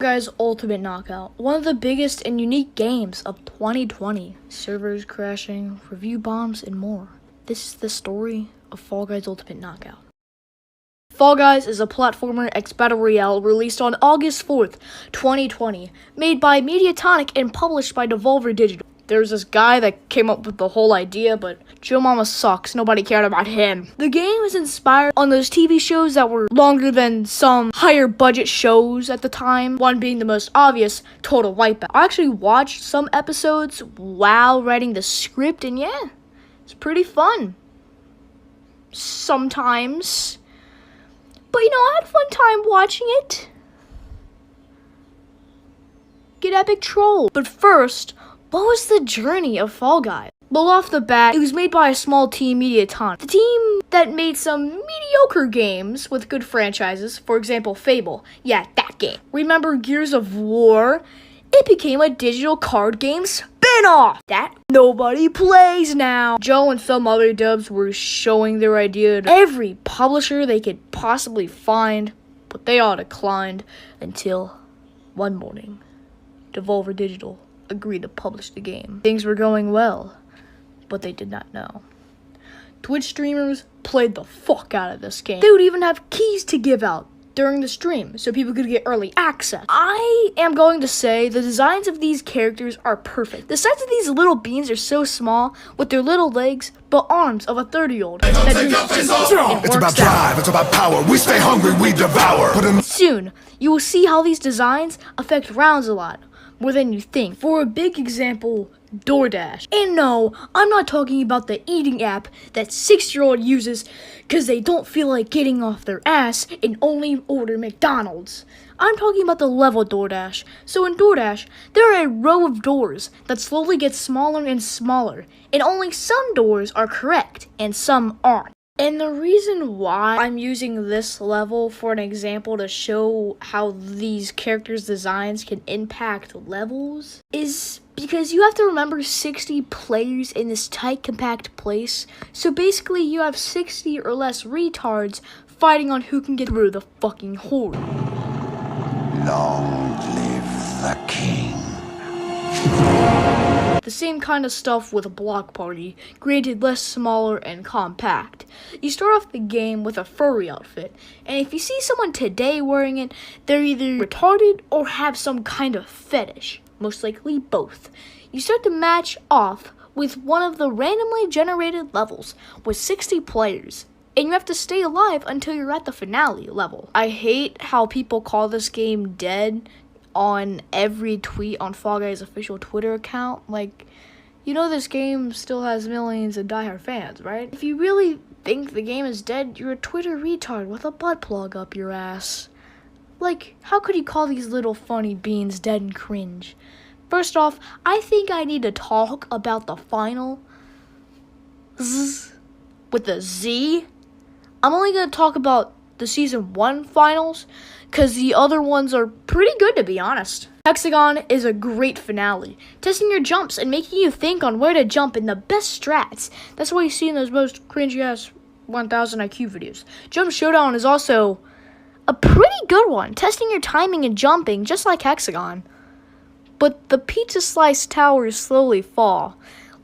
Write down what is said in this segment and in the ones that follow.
Guys, Ultimate Knockout, one of the biggest and unique games of 2020. Servers crashing, review bombs, and more. This is the story of Fall Guys Ultimate Knockout. Fall Guys is a platformer X Battle Royale released on August 4th, 2020, made by Mediatonic and published by Devolver Digital. There's this guy that came up with the whole idea, but Joe Mama sucks. Nobody cared about him. The game is inspired on those TV shows that were longer than some higher budget shows at the time. One being the most obvious, Total Wipeout. I actually watched some episodes while writing the script, and yeah, it's pretty fun. Sometimes. But I had a fun time watching it. Get epic troll. But first, what was the journey of Fall Guys? Well, off the bat, it was made by a small team, Mediatonic. The team that made some mediocre games with good franchises. For example, Fable. Yeah, that game. Remember Gears of War? It became a digital card game spin-off that nobody plays now. Joe and some other dubs were showing their idea to every publisher they could possibly find, but they all declined until one morning, Devolver Digital agreed to publish the game. Things were going well, but they did not know. Twitch streamers played the fuck out of this game. They would even have keys to give out during the stream so people could get early access. I am going to say the designs of these characters are perfect. The size of these little beans are so small with their little legs but arms of a 30-year-old that drinks it's about drive, it's about power. We stay hungry, we devour. Soon, you will see how these designs affect rounds a lot more than you think. For a big example, DoorDash. And no, I'm not talking about the eating app that 6-year-old uses because they don't feel like getting off their ass and only order McDonald's. I'm talking about the level DoorDash. So in DoorDash, there are a row of doors that slowly get smaller and smaller, and only some doors are correct and some aren't. And the reason why I'm using this level for an example to show how these characters' designs can impact levels is because you have to remember 60 players in this tight, compact place. So basically, you have 60 or less retards fighting on who can get through the fucking horde. Long live the king. The same kind of stuff with a Block Party, granted less smaller and compact. You start off the game with a furry outfit, and if you see someone today wearing it, they're either retarded or have some kind of fetish, most likely both. You start to match off with one of the randomly generated levels with 60 players, and you have to stay alive until you're at the finale level. I hate how people call this game dead on every tweet on Fall Guys' official Twitter account. Like, this game still has millions of diehard fans, right? If you really think the game is dead, you're a Twitter retard with a butt plug up your ass. Like, how could you call these little funny beans dead and cringe? First off, I think I need to talk about the final with the Z. I'm only going to talk about the Season 1 finals, because the other ones are pretty good, to be honest. Hexagon is a great finale, testing your jumps and making you think on where to jump in the best strats. That's what you see in those most cringy-ass 1000 IQ videos. Jump Showdown is also a pretty good one, testing your timing and jumping, just like Hexagon. But the pizza slice towers slowly fall,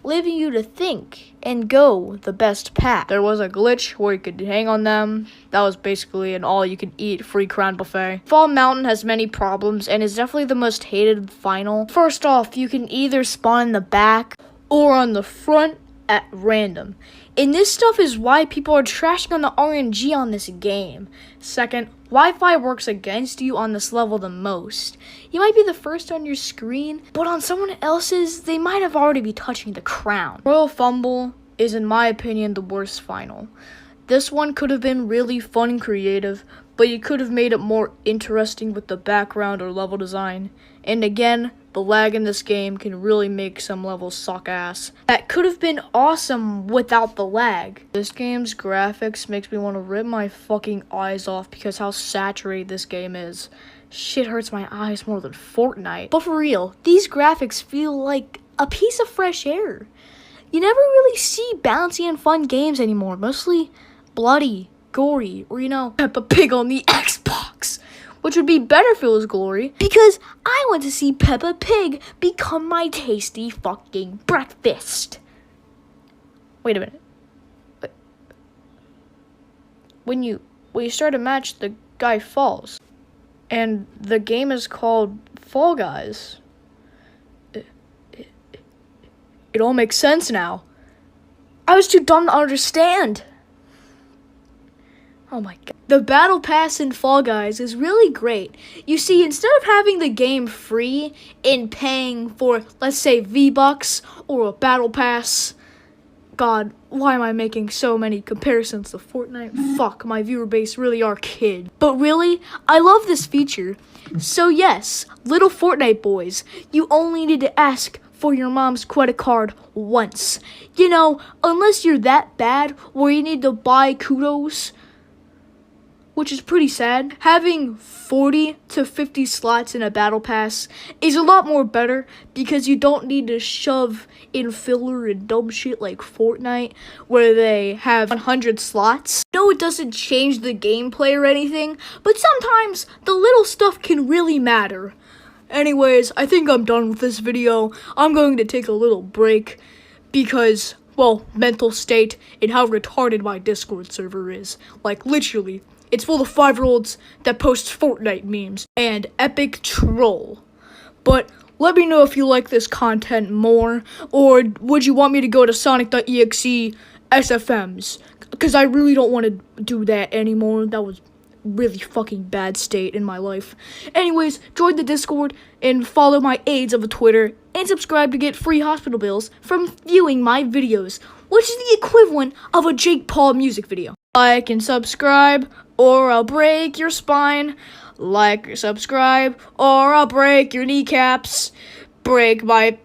leaving you to think and go the best path. There was a glitch where you could hang on them. That was basically an all-you-can-eat free crown buffet. Fall Mountain has many problems and is definitely the most hated final. First off, you can either spawn in the back or on the front at random. And this stuff is why people are trashing on the RNG on this game. Second, Wi-Fi works against you on this level the most. You might be the first on your screen, but on someone else's, they might have already be touching the crown. Royal Fumble is, in my opinion, the worst final. This one could have been really fun and creative, but you could have made it more interesting with the background or level design. And again, the lag in this game can really make some levels suck ass. That could have been awesome without the lag. This game's graphics makes me want to rip my fucking eyes off because how saturated this game is. Shit hurts my eyes more than Fortnite. But for real, these graphics feel like a piece of fresh air. You never really see bouncy and fun games anymore, mostly bloody, gory, or Peppa Pig on the Xbox. which would be better for his glory, because I want to see Peppa Pig become my tasty fucking breakfast. Wait a minute. When you start a match, the guy falls. And the game is called Fall Guys. It all makes sense now. I was too dumb to understand. Oh my god. The Battle Pass in Fall Guys is really great. You see, instead of having the game free and paying for, let's say, V-Bucks or a Battle Pass, God, why am I making so many comparisons to Fortnite? Fuck, my viewer base really are kids. But really, I love this feature. So yes, little Fortnite boys, you only need to ask for your mom's credit card once. You know, unless you're that bad where you need to buy kudos, which is pretty sad. Having 40 to 50 slots in a battle pass is a lot more better because you don't need to shove in filler and dumb shit like Fortnite where they have 100 slots. No, it doesn't change the gameplay or anything, but sometimes the little stuff can really matter. Anyways, I think I'm done with this video. I'm going to take a little break because, well, mental state and how retarded my Discord server is. Like, literally. It's full of 5-year-olds that post Fortnite memes and epic troll. But let me know if you like this content more, or would you want me to go to Sonic.exe SFMs? Because I really don't want to do that anymore. That was really fucking bad state in my life. Anyways, join the Discord and follow my aides of a Twitter and subscribe to get free hospital bills from viewing my videos, which is the equivalent of a Jake Paul music video. Like and subscribe, or I'll break your spine. Like or subscribe, or I'll break your kneecaps. Break my